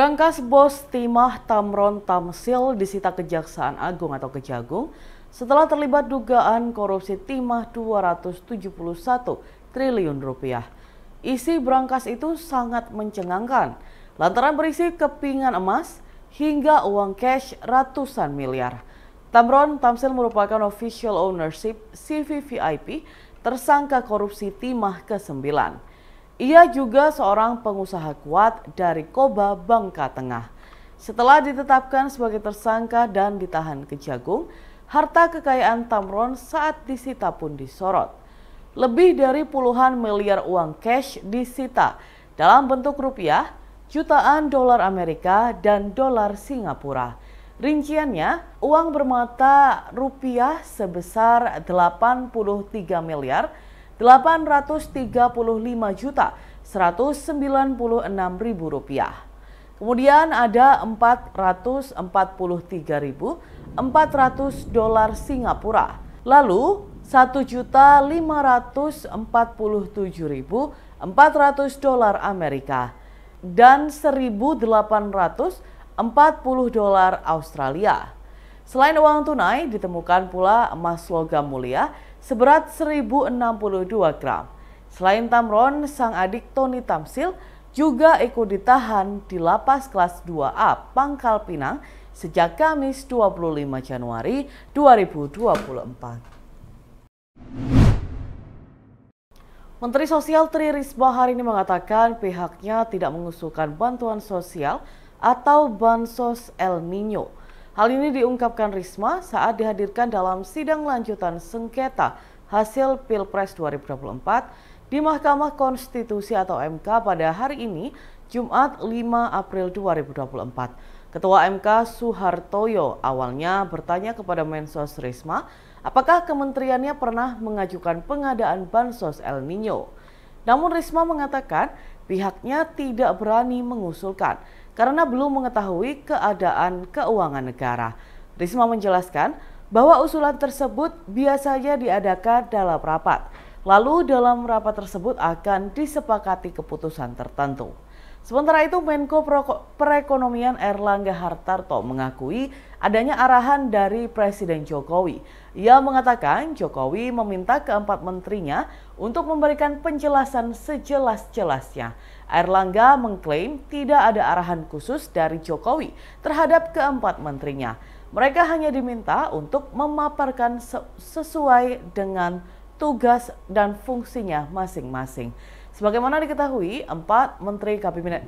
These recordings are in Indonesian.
Berangkas bos timah Tamron Tamsil disita Kejaksaan Agung atau Kejagung setelah terlibat dugaan korupsi timah 271 triliun rupiah. Isi berangkas itu sangat mencengangkan lantaran berisi kepingan emas hingga uang cash ratusan miliar. Tamron Tamsil merupakan official ownership CVVIP tersangka korupsi timah ke-9. Ia juga seorang pengusaha kuat dari Koba, Bangka Tengah. Setelah ditetapkan sebagai tersangka dan ditahan Kejagung, harta kekayaan Tamron saat disita pun disorot. Lebih dari puluhan miliar uang cash disita dalam bentuk rupiah, jutaan dolar Amerika, dan dolar Singapura. Rinciannya, uang bermata rupiah sebesar 83 miliar 835.196.000 rupiah. Kemudian ada 443.400 dolar Singapura. Lalu 1.547.400 dolar Amerika dan 1.840 dolar Australia. Selain uang tunai, ditemukan pula emas logam mulia seberat 1062 gram. Selain Tamron, sang adik Tony Tamsil juga ikut ditahan di Lapas Kelas 2A Pangkal Pinang sejak Kamis 25 Januari 2024. Menteri Sosial Tri Risma hari ini mengatakan pihaknya tidak mengusulkan bantuan sosial atau Bansos El Nino. Hal ini diungkapkan Risma saat dihadirkan dalam sidang lanjutan sengketa hasil Pilpres 2024 di Mahkamah Konstitusi atau MK pada hari ini, Jumat 5 April 2024. Ketua MK Suhartoyo awalnya bertanya kepada Mensos Risma, apakah kementeriannya pernah mengajukan pengadaan Bansos El Nino. Namun Risma mengatakan pihaknya tidak berani mengusulkan karena belum mengetahui keadaan keuangan negara. Risma menjelaskan bahwa usulan tersebut biasanya diadakan dalam rapat. Lalu dalam rapat tersebut akan disepakati keputusan tertentu. Sementara itu Menko Perekonomian Erlangga Hartarto mengakui adanya arahan dari Presiden Jokowi. Ia mengatakan Jokowi meminta keempat menterinya untuk memberikan penjelasan sejelas-jelasnya. Erlangga mengklaim tidak ada arahan khusus dari Jokowi terhadap keempat menterinya. Mereka hanya diminta untuk memaparkan sesuai dengan tugas dan fungsinya masing-masing. Sebagaimana diketahui, 4 Menteri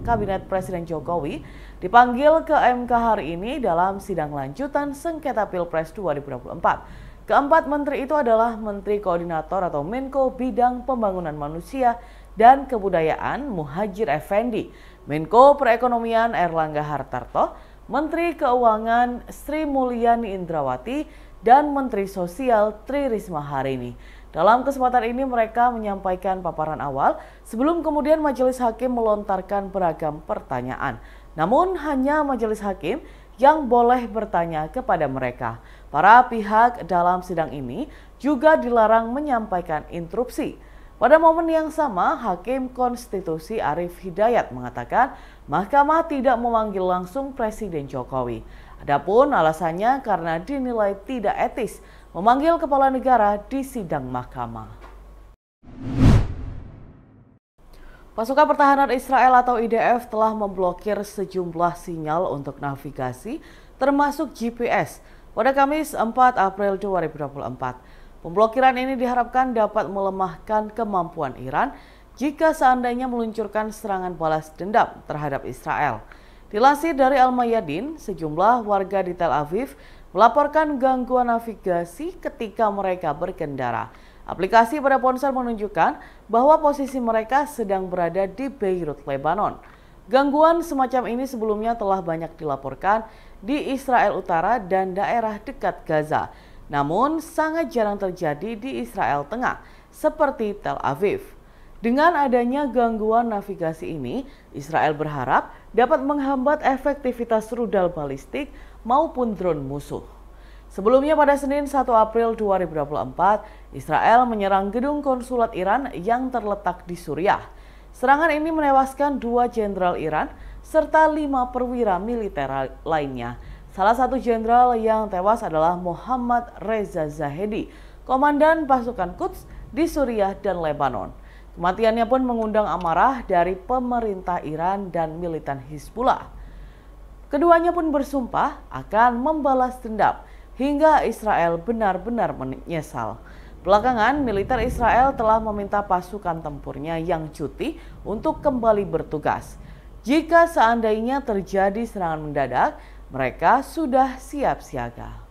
Kabinet Presiden Jokowi dipanggil ke MK hari ini dalam sidang lanjutan sengketa Pilpres 2024. Keempat menteri itu adalah Menteri Koordinator atau Menko Bidang Pembangunan Manusia dan Kebudayaan Muhadjir Effendi, Menko Perekonomian Erlangga Hartarto, Menteri Keuangan Sri Mulyani Indrawati, dan Menteri Sosial Tri Risma hari ini. Dalam kesempatan ini mereka menyampaikan paparan awal sebelum kemudian majelis hakim melontarkan beragam pertanyaan. Namun hanya majelis hakim yang boleh bertanya kepada mereka. Para pihak dalam sidang ini juga dilarang menyampaikan interupsi. Pada momen yang sama, Hakim Konstitusi Arief Hidayat mengatakan Mahkamah tidak memanggil langsung Presiden Jokowi. Adapun alasannya karena dinilai tidak etis memanggil kepala negara di sidang mahkamah. Pasukan Pertahanan Israel atau IDF telah memblokir sejumlah sinyal untuk navigasi termasuk GPS pada Kamis 4 April 2024. Pemblokiran ini diharapkan dapat melemahkan kemampuan Iran jika seandainya meluncurkan serangan balas dendam terhadap Israel. Dilansir dari Al-Mayadin, sejumlah warga di Tel Aviv melaporkan gangguan navigasi ketika mereka berkendara. Aplikasi pada ponsel menunjukkan bahwa posisi mereka sedang berada di Beirut, Lebanon. Gangguan semacam ini sebelumnya telah banyak dilaporkan di Israel Utara dan daerah dekat Gaza. Namun sangat jarang terjadi di Israel Tengah, seperti Tel Aviv. Dengan adanya gangguan navigasi ini, Israel berharap dapat menghambat efektivitas rudal balistik maupun drone musuh. Sebelumnya pada Senin 1 April 2024, Israel menyerang gedung konsulat Iran yang terletak di Suriah. Serangan ini menewaskan 2 jenderal Iran, serta 5 perwira militer lainnya. Salah satu jenderal yang tewas adalah Muhammad Reza Zahedi, komandan pasukan Quds di Suriah dan Lebanon. Kematiannya pun mengundang amarah dari pemerintah Iran dan militan Hizbullah. Keduanya pun bersumpah akan membalas dendam hingga Israel benar-benar menyesal. Belakangan, militer Israel telah meminta pasukan tempurnya yang cuti untuk kembali bertugas. Jika seandainya terjadi serangan mendadak, mereka sudah siap siaga.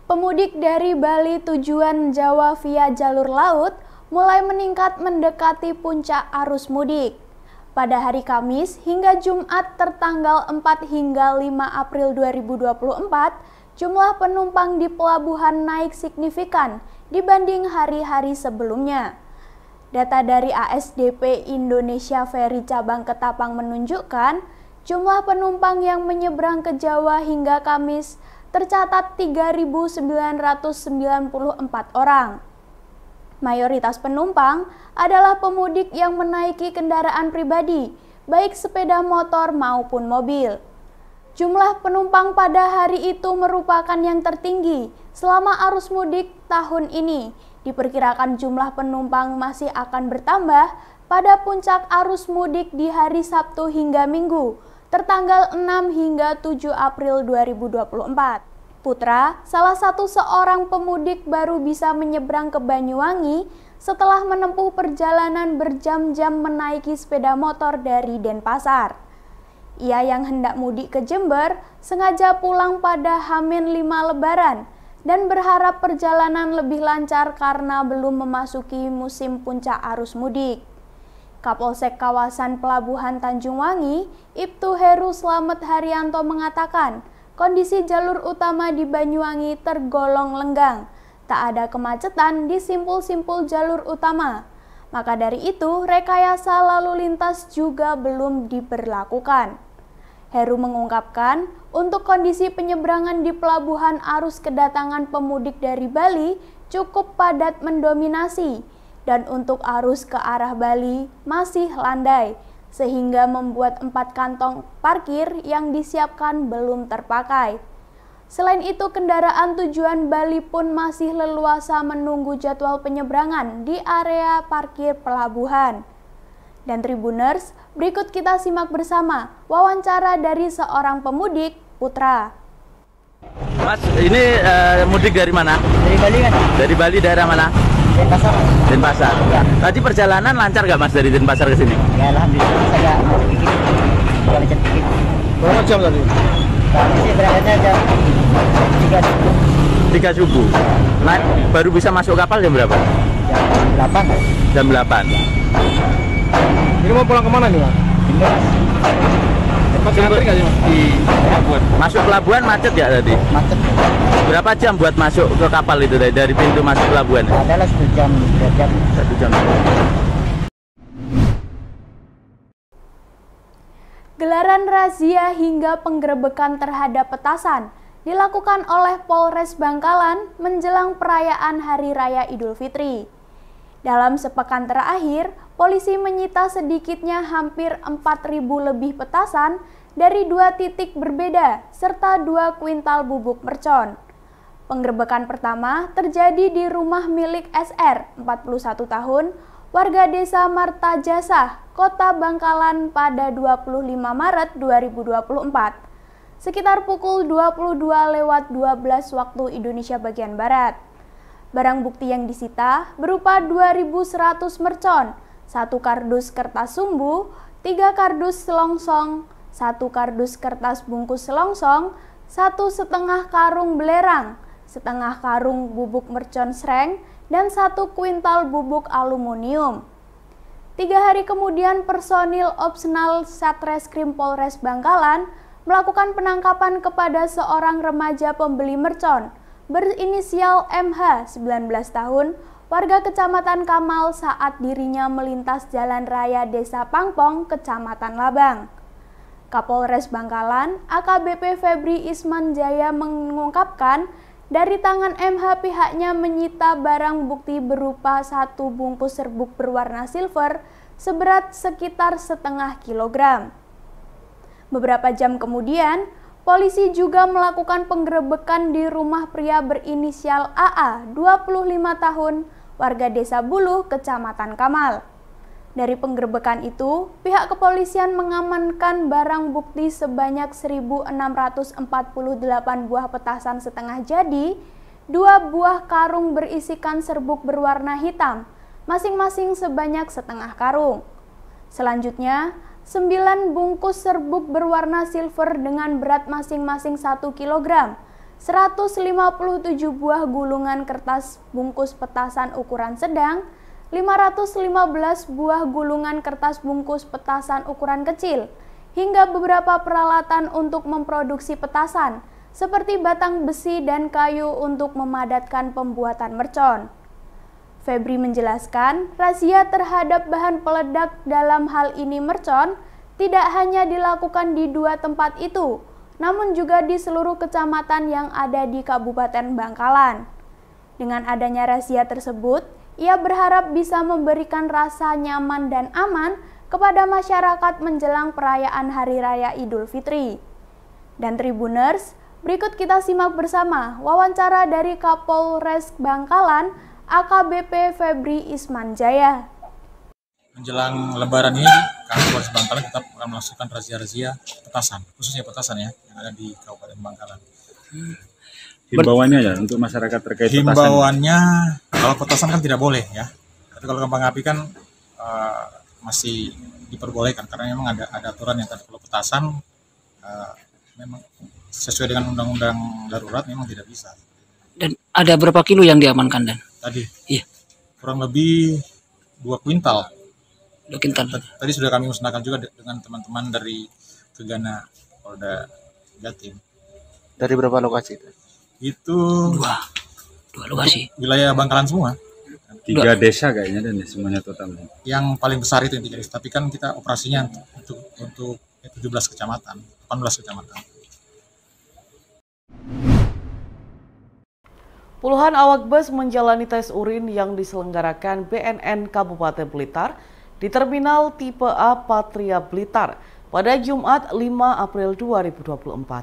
Pemudik dari Bali tujuan Jawa via jalur laut mulai meningkat mendekati puncak arus mudik. Pada hari Kamis hingga Jumat tertanggal 4 hingga 5 April 2024, jumlah penumpang di pelabuhan naik signifikan dibanding hari-hari sebelumnya. Data dari ASDP Indonesia Ferry Cabang Ketapang menunjukkan jumlah penumpang yang menyeberang ke Jawa hingga Kamis tercatat 3.994 orang. Mayoritas penumpang adalah pemudik yang menaiki kendaraan pribadi, baik sepeda motor maupun mobil. Jumlah penumpang pada hari itu merupakan yang tertinggi selama arus mudik tahun ini. Diperkirakan jumlah penumpang masih akan bertambah pada puncak arus mudik di hari Sabtu hingga Minggu, tertanggal 6 hingga 7 April 2024. Putra, salah satu seorang pemudik baru bisa menyeberang ke Banyuwangi setelah menempuh perjalanan berjam-jam menaiki sepeda motor dari Denpasar. Ia yang hendak mudik ke Jember sengaja pulang pada H-5 Lebaran dan berharap perjalanan lebih lancar karena belum memasuki musim puncak arus mudik. Kapolsek kawasan Pelabuhan Tanjung Wangi, Ibtu Heru Slamet Haryanto mengatakan, kondisi jalur utama di Banyuwangi tergolong lenggang, tak ada kemacetan di simpul-simpul jalur utama. Maka dari itu, rekayasa lalu lintas juga belum diberlakukan. Heru mengungkapkan, untuk kondisi penyeberangan di pelabuhan arus kedatangan pemudik dari Bali cukup padat mendominasi, dan untuk arus ke arah Bali masih landai, sehingga membuat 4 kantong parkir yang disiapkan belum terpakai. Selain itu, kendaraan tujuan Bali pun masih leluasa menunggu jadwal penyeberangan di area parkir pelabuhan. Dan Tribuners, berikut kita simak bersama wawancara dari seorang pemudik, Putra. Mas, ini mudik dari mana? Dari Bali kan? Dari Bali, daerah mana? Denpasar. Denpasar. Ya. Tadi perjalanan lancar nggak Mas dari Denpasar ke sini? Ya alhamdulillah, saya sedikit, agak lecet dikit. Berapa jam tadi? Kami sih berangkatnya jam 3 subuh. 3 subuh. Nah, baru bisa masuk kapal jam berapa? Jam 8. Jam 8. Ini mau pulang kemana nih Mas? Ini Mas, Masih ngantri nggak sih Mas? Di pelabuhan. Masuk pelabuhan macet ya tadi? macet. Berapa jam buat masuk ke kapal itu dari pintu masuk pelabuhan? Adalah 1 jam, 2 jam. 1 jam. Gelaran razia hingga penggerebekan terhadap petasan dilakukan oleh Polres Bangkalan menjelang perayaan Hari Raya Idul Fitri. Dalam sepekan terakhir, polisi menyita sedikitnya hampir 4.000 lebih petasan dari 2 titik berbeda serta 2 kuintal bubuk mercon. Penggerebekan pertama terjadi di rumah milik SR, 41 tahun, warga desa Martajasa, Kota Bangkalan pada 25 Maret 2024. Sekitar pukul 22:12 waktu Indonesia bagian Barat. Barang bukti yang disita berupa 2.100 mercon, 1 kardus kertas sumbu, 3 kardus selongsong, 1 kardus kertas bungkus selongsong, 1,5 karung belerang, 1/2 karung bubuk mercon sreng, dan 1 kuintal bubuk aluminium. 3 hari kemudian, personil opsional Satreskrim Polres Bangkalan melakukan penangkapan kepada seorang remaja pembeli mercon berinisial MH, 19 tahun, warga Kecamatan Kamal saat dirinya melintas Jalan Raya Desa Pangpong, Kecamatan Labang. Kapolres Bangkalan, AKBP Febri Isman Jaya mengungkapkan, dari tangan MH pihaknya menyita barang bukti berupa 1 bungkus serbuk berwarna silver, seberat sekitar setengah kilogram. Beberapa jam kemudian, polisi juga melakukan penggerebekan di rumah pria berinisial AA, 25 tahun, warga Desa Buluh, Kecamatan Kamal. Dari penggerebekan itu, pihak kepolisian mengamankan barang bukti sebanyak 1.648 buah petasan setengah jadi, 2 buah karung berisikan serbuk berwarna hitam, masing-masing sebanyak setengah karung. Selanjutnya, 9 bungkus serbuk berwarna silver dengan berat masing-masing 1 kg, 157 buah gulungan kertas bungkus petasan ukuran sedang, 515 buah gulungan kertas bungkus petasan ukuran kecil, hingga beberapa peralatan untuk memproduksi petasan, seperti batang besi dan kayu untuk memadatkan pembuatan mercon. Febri menjelaskan, razia terhadap bahan peledak dalam hal ini mercon tidak hanya dilakukan di 2 tempat itu, namun juga di seluruh kecamatan yang ada di Kabupaten Bangkalan. Dengan adanya razia tersebut, ia berharap bisa memberikan rasa nyaman dan aman kepada masyarakat menjelang perayaan Hari Raya Idul Fitri. Dan Tribuners, berikut kita simak bersama wawancara dari Kapolres Bangkalan, AKBP Febri Ismanjaya. Menjelang Lebaran ini, kami Polres Bangkalan tetap akan melakukan razia-razia petasan, khususnya petasan ya, yang ada di Kabupaten Bangkalan. Himbauannya ya untuk masyarakat terkait petasan. Himbauannya kalau petasan kan tidak boleh ya. Tapi kalau kembang api kan masih diperbolehkan karena memang ada aturan yang tadi kalau petasan memang sesuai dengan undang-undang darurat memang tidak bisa. Dan ada berapa kilo yang diamankan dan? Tadi Iya. kurang lebih 2 kuintal. 2 kintal. Tadi sudah kami musnahkan juga dengan teman-teman dari Gegana Polda Jatim. Dari berapa lokasi itu? Itu Dua lokasi. wilayah Bangkalan semua. 3 desa kayaknya dan semuanya total. Yang paling besar itu yang 3 desa, tapi kan kita operasinya untuk 17 kecamatan, 18 kecamatan. Puluhan awak bus menjalani tes urin yang diselenggarakan BNN Kabupaten Blitar di Terminal Tipe A Patria Blitar pada Jumat 5 April 2024.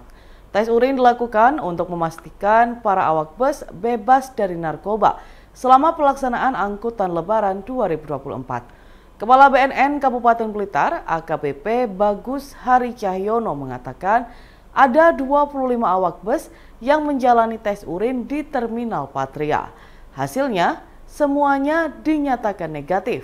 Tes urin dilakukan untuk memastikan para awak bus bebas dari narkoba selama pelaksanaan angkutan Lebaran 2024. Kepala BNN Kabupaten Blitar, AKBP Bagus Hari Cahyono mengatakan ada 25 awak bus yang menjalani tes urin di Terminal Patria. Hasilnya, semuanya dinyatakan negatif.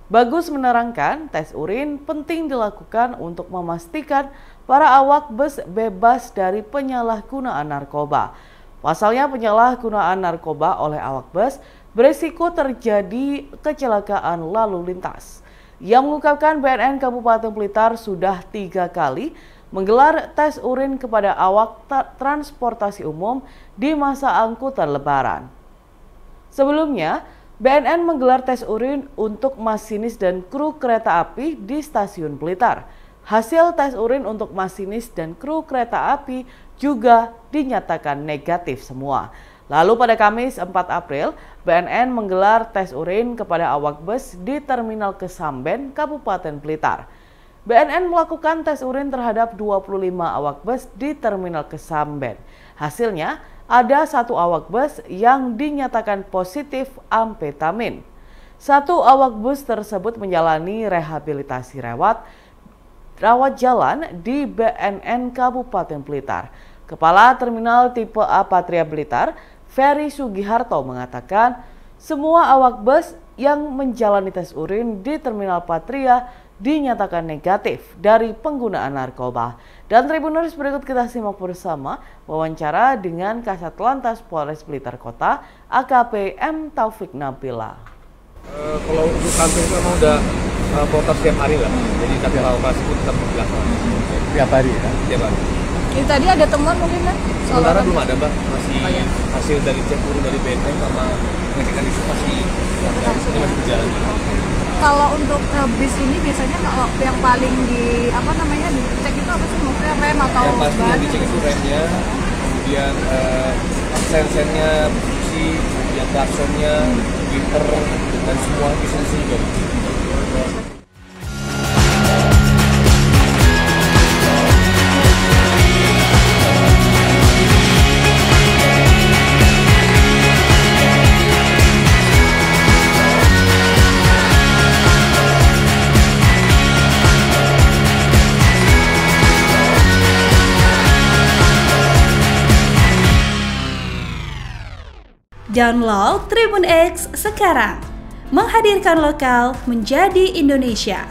Bagus menerangkan tes urin penting dilakukan untuk memastikan para awak bus bebas dari penyalahgunaan narkoba. Pasalnya penyalahgunaan narkoba oleh awak bus berisiko terjadi kecelakaan lalu lintas. Ia mengungkapkan BNN Kabupaten Blitar sudah 3 kali menggelar tes urin kepada awak transportasi umum di masa angkutan Lebaran. Sebelumnya, BNN menggelar tes urin untuk masinis dan kru kereta api di stasiun Blitar. Hasil tes urin untuk masinis dan kru kereta api juga dinyatakan negatif semua. Lalu pada Kamis 4 April, BNN menggelar tes urin kepada awak bus di Terminal Kesamben, Kabupaten Blitar. BNN melakukan tes urin terhadap 25 awak bus di Terminal Kesamben. Hasilnya, ada 1 awak bus yang dinyatakan positif amfetamin. 1 awak bus tersebut menjalani rehabilitasi rawat jalan di BNN Kabupaten Blitar. Kepala Terminal Tipe A Patria Blitar, Ferry Sugiharto mengatakan semua awak bus yang menjalani tes urin di Terminal Patria dinyatakan negatif dari penggunaan narkoba. Dan Tribuners, berikut kita simak bersama wawancara dengan Kasat Lantas Polres Blitar Kota, AKP M. Taufik Nabila. Kalau untuk kantor itu memang udah protap setiap hari lah, jadi tapi operasi pun tetap dilakukan. Tiap hari ya? Tiap hari. Ini tadi ada temuan mungkin kan? Sementara belum ada Mbak, masih hasil dari cek urin dari BNN sama pengecekan itu masih berjalan. Kalau untuk bis ini biasanya kalau yang paling dicek itu apa sih? Maksudnya rem atau yang pasti yang dicek itu remnya, kemudian sen-sennya, posisi, kemudian klaksonnya, liter, dan semua bisa juga. Download Tribun X sekarang. Menghadirkan lokal menjadi Indonesia.